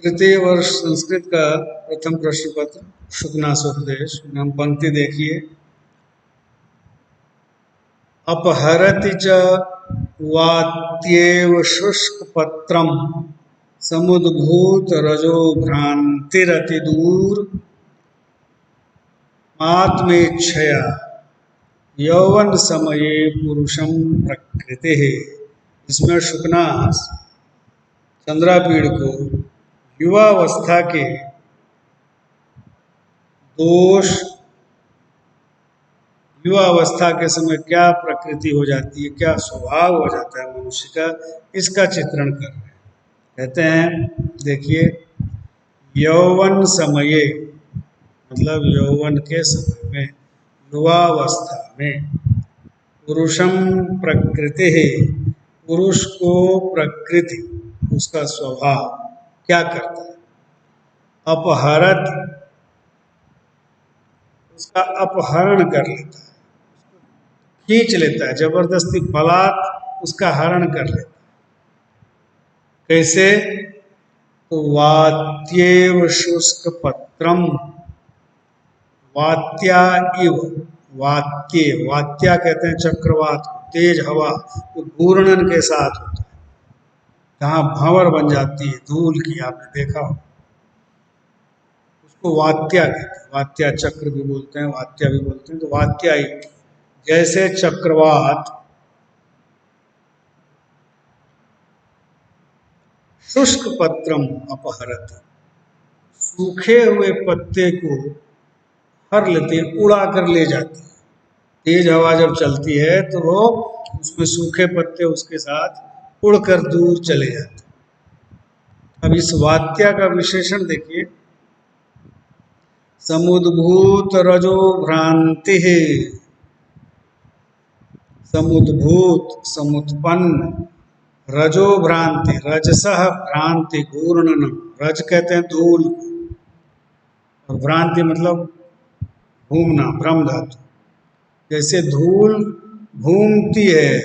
तृतीय वर्ष संस्कृत का प्रथम प्रश्न पत्र शुकनासोपदेश। हम पंक्ति देखिए। अपहरति च वात्येव शुष्कपत्रं समुद्भूत रजो भ्रांतिरति दूर आत्मेच्छया यौवन समये पुरुषम प्रकृति। इसमें शुकनास चंद्रापीड़ को युवावस्था के दोष, युवावस्था के समय क्या प्रकृति हो जाती है, क्या स्वभाव हो जाता है मनुष्य का, इसका चित्रण कर रहे हैं। कहते हैं, देखिए, यौवन समये मतलब यौवन के समय में, युवावस्था में, पुरुषम प्रकृति, पुरुष को प्रकृति, उसका स्वभाव क्या करता है? अपहरत, उसका अपहरण कर लेता है, खींच लेता है, जबरदस्ती बलात् उसका हरण कर लेता है। कैसे? तो वात्येव शुष्क पत्रम, वात्या इव, वात्ये, वात्या कहते हैं चक्रवात, तेज हवा तो घूर्णन के साथ होता है, जहाँ भंवर बन जाती है धूल की, आपने देखा हो, उसको वात्या कहते हैं। वात्या चक्र भी बोलते हैं, वात्या भी बोलते हैं। तो वात्या ही जैसे चक्रवात शुष्क पत्रम अपहरत, सूखे हुए पत्ते को हर लेते, उड़ा कर ले जाती है। तेज हवा जब चलती है तो वो उसमें सूखे पत्ते उसके साथ उड़कर दूर चले जाते हैं। अब इस वात्या का विशेषण देखिए। समुद्भूत रजो भ्रांति, समुद्भूत समुत्पन्न, रजो भ्रांति, रजसह भ्रांति घूर्णनम, रज कहते हैं धूल, और भ्रांति मतलब घूमना, भ्रम धातु। जैसे धूल घूमती है,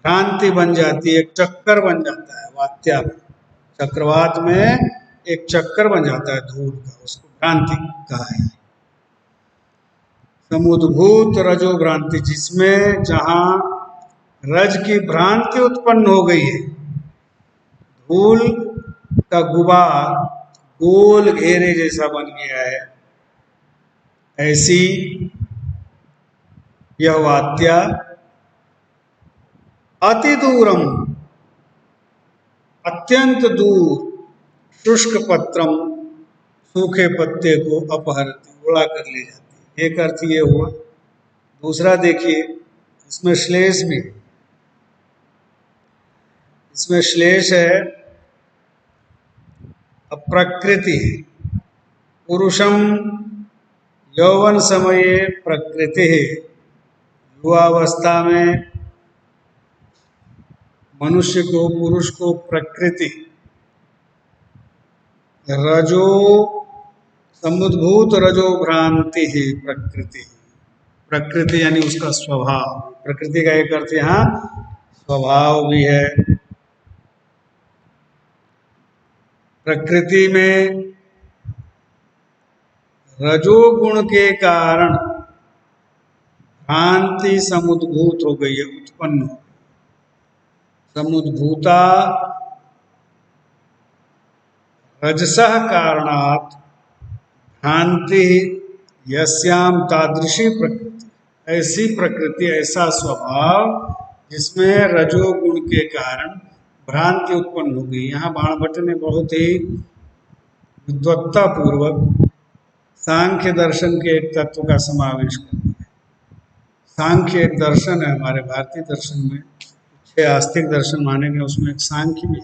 भ्रांति बन जाती है, एक चक्कर बन जाता है वात्या में, चक्रवात में एक चक्कर बन जाता है धूल का, उसको भ्रांति कहा है। समुद्भूत रजो भ्रांति, जिसमें जहां रज की भ्रांति उत्पन्न हो गई है, धूल का गुबार गोल घेरे जैसा बन गया है, ऐसी यह वात्या अति दूरम, अत्यंत दूर, शुष्क पत्रम, सूखे पत्ते को अपहरती, उड़ा कर ले जाती है। एक अर्थ ये हुआ। दूसरा देखिए, इसमें श्लेष भी, इसमें श्लेष है प्रकृति, पुरुषम यौवन समये प्रकृति, युवावस्था में मनुष्य को, पुरुष को प्रकृति, रजो समुद्भूत रजो भ्रांति ही प्रकृति, प्रकृति यानी उसका स्वभाव। प्रकृति का एक अर्थ यहाँ स्वभाव भी है। प्रकृति में रजोगुण के कारण भ्रांति समुद्भूत हो गई है, उत्पन्न, समुद्भूता रजसः कारणात् भ्रांति यस्याम तादृशी प्रकृति, ऐसी प्रकृति, ऐसा स्वभाव जिसमें रजोगुण के कारण भ्रांति उत्पन्न हो गई। यहाँ बाणभट्ट ने बहुत ही विद्वत्ता पूर्वक सांख्य दर्शन के एक तत्व का समावेश कर दिया। सांख्य एक दर्शन है हमारे भारतीय दर्शन में, 6 आस्तिक दर्शन माने गए, उसमें एक सांख्य भी,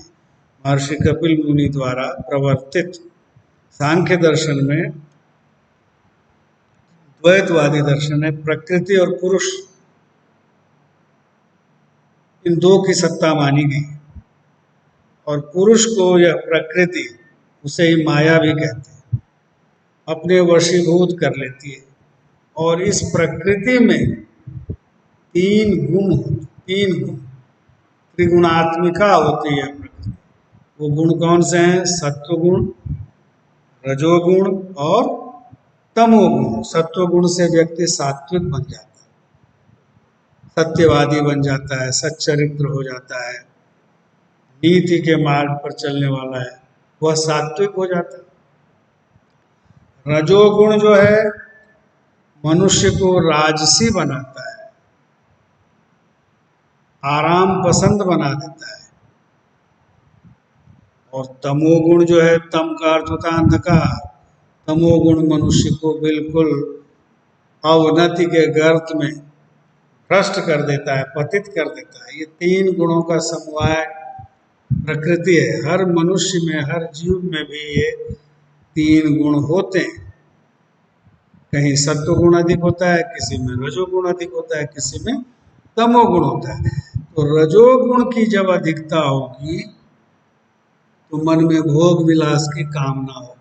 महर्षि कपिल मुनि द्वारा प्रवर्तित सांख्य दर्शन में द्वैतवादी दर्शन है। प्रकृति और पुरुष, इन दो की सत्ता मानी गई, और पुरुष को यह प्रकृति, उसे ही माया भी कहते हैं, अपने वशीभूत कर लेती है। और इस प्रकृति में 3 गुण, 3 गुण, त्रिगुणात्मिका होती है प्रकृति। वो गुण कौन से हैं? सत्वगुण, रजोगुण और तमोगुण। सत्वगुण से व्यक्ति सात्विक बन जाता है, सत्यवादी बन जाता है, सच्चरित्र हो जाता है, नीति के मार्ग पर चलने वाला है, वह सात्विक हो जाता है। रजोगुण जो है मनुष्य को राजसी बनाता है, आराम पसंद बना देता है। और तमोगुण जो है, तम का अर्थ होता है अंधकार, तमोगुण मनुष्य को बिल्कुल अवनति के गर्त में भ्रष्ट कर देता है, पतित कर देता है। ये तीन गुणों का समवाय प्रकृति है। हर मनुष्य में, हर जीव में भी ये तीन गुण होते हैं। कहीं सत्वगुण अधिक होता है, किसी में रजोगुण अधिक होता है, किसी में तमोगुण होता है। तो रजोगुण की जब अधिकता होगी तो मन में भोग विलास की कामना होगी।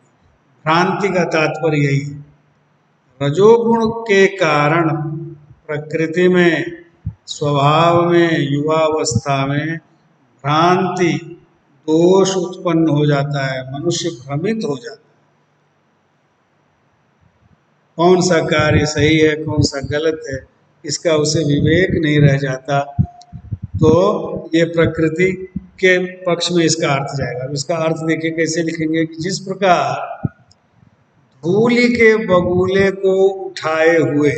भ्रांति का तात्पर्य यही है। रजोगुण के कारण प्रकृति में, स्वभाव में, युवावस्था में भ्रांति, दोष उत्पन्न हो जाता है, मनुष्य भ्रमित हो जाता है। कौन सा कार्य सही है, कौन सा गलत है, इसका उसे विवेक नहीं रह जाता। तो ये प्रकृति के पक्ष में इसका अर्थ जाएगा। इसका अर्थ देखिए कैसे लिखेंगे कि जिस प्रकार धूलि के बगुले को उठाए हुए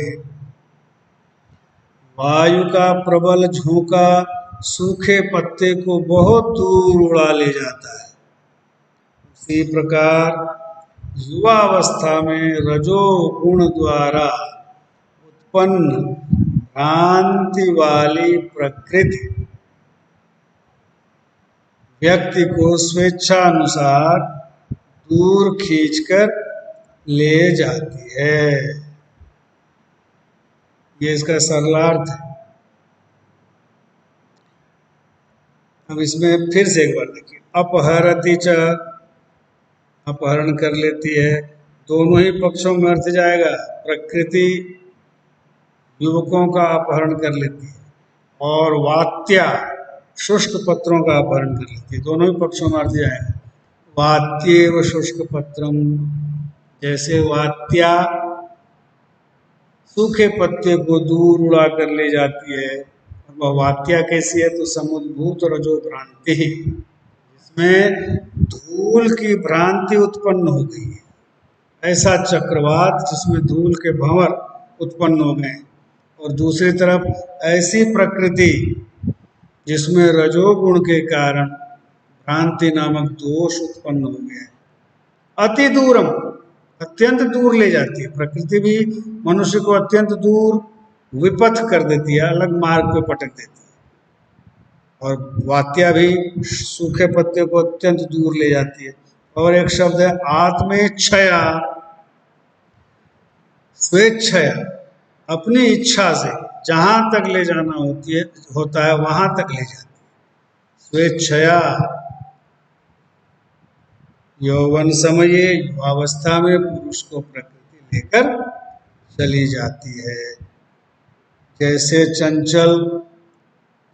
वायु का प्रबल झोंका सूखे पत्ते को बहुत दूर उड़ा ले जाता है, उसी प्रकार युवावस्था में रजोगुण द्वारा उत्पन्न भ्रांति वाली प्रकृति व्यक्ति को स्वेच्छानुसार दूर खींचकर ले जाती है। ये इसका सरलार्थ है। अब इसमें फिर से एक बार देखिए, अपहरति च, अपहरण कर लेती है। दोनों ही पक्षों में अर्थ जाएगा। प्रकृति युवकों का अपहरण कर लेती है और वात्या शुष्क पत्रों का अपहरण कर लेती है। दोनों ही पक्षों में अर्थ जाएगा। वात्येव शुष्क पत्रम, जैसे वात्या सूखे पत्ते को दूर उड़ा कर ले जाती है। वह वात्या कैसी है? तो समुद्भूत रजो भ्रांति, जिसमें धूल की भ्रांति उत्पन्न हो गई है। ऐसा चक्रवात जिसमें धूल के भंवर उत्पन्न हो गए। और दूसरी तरफ ऐसी प्रकृति जिसमें रजोगुण के कारण भ्रांति नामक दोष उत्पन्न हो गया। अति दूरम, अत्यंत दूर ले जाती है। प्रकृति भी मनुष्य को अत्यंत दूर विपथ कर देती है, अलग मार्ग पे पटक देती है। और वात्या भी सूखे पत्ते को अत्यंत दूर ले जाती है। और एक शब्द है आत्मेच्छया, स्वेच्छया, अपनी इच्छा से जहां तक ले जाना होता है वहां तक ले जाती है। स्वेच्छया, यौवन समये, युवावस्था में पुरुष को प्रकृति लेकर चली जाती है। जैसे चंचल,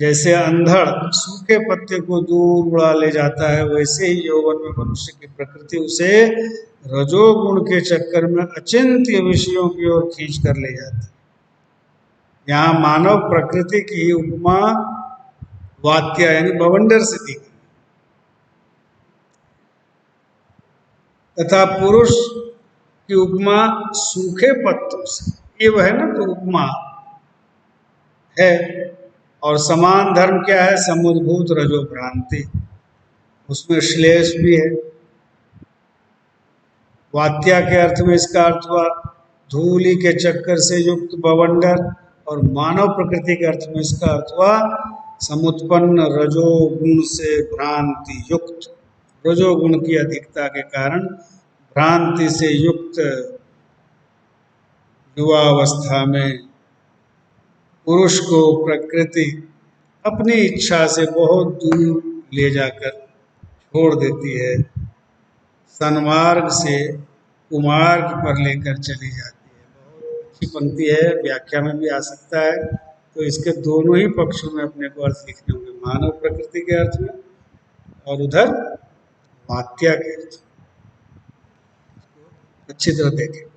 जैसे अंधड़ सूखे पत्ते को दूर उड़ा ले जाता है, वैसे ही यौवन में मनुष्य की प्रकृति उसे रजोगुण के चक्कर में अचिंत्य विषयों की ओर खींच कर ले जाती है। यहाँ मानव प्रकृति की उपमा वात्या यानी बवंडर से दी गई, तथा पुरुष की उपमा सूखे पत्तों से। ये वह है ना, तो उपमा है। और समान धर्म क्या है? समुद्भूत रजो भ्रांति, उसमें श्लेष भी है। वात्या के अर्थ में इसका अर्थ हुआ धूलि के चक्कर से युक्त बवंडर, और मानव प्रकृति के अर्थ में इसका अर्थ हुआ समुत्पन्न रजोगुण से भ्रांति युक्त। रजोगुण की अधिकता के कारण भ्रांति से युक्त युवावस्था में पुरुष को प्रकृति अपनी इच्छा से बहुत दूर ले जाकर छोड़ देती है, सन्मार्ग से कुमार्ग पर लेकर चली जाती है। बहुत अच्छी पंक्ति है, व्याख्या में भी आ सकता है। तो इसके दोनों ही पक्षों में अपने को अर्थ लिखने होंगे, मानव प्रकृति के अर्थ में और उधर वाक्य के अर्थ अच्छी तरह देखें।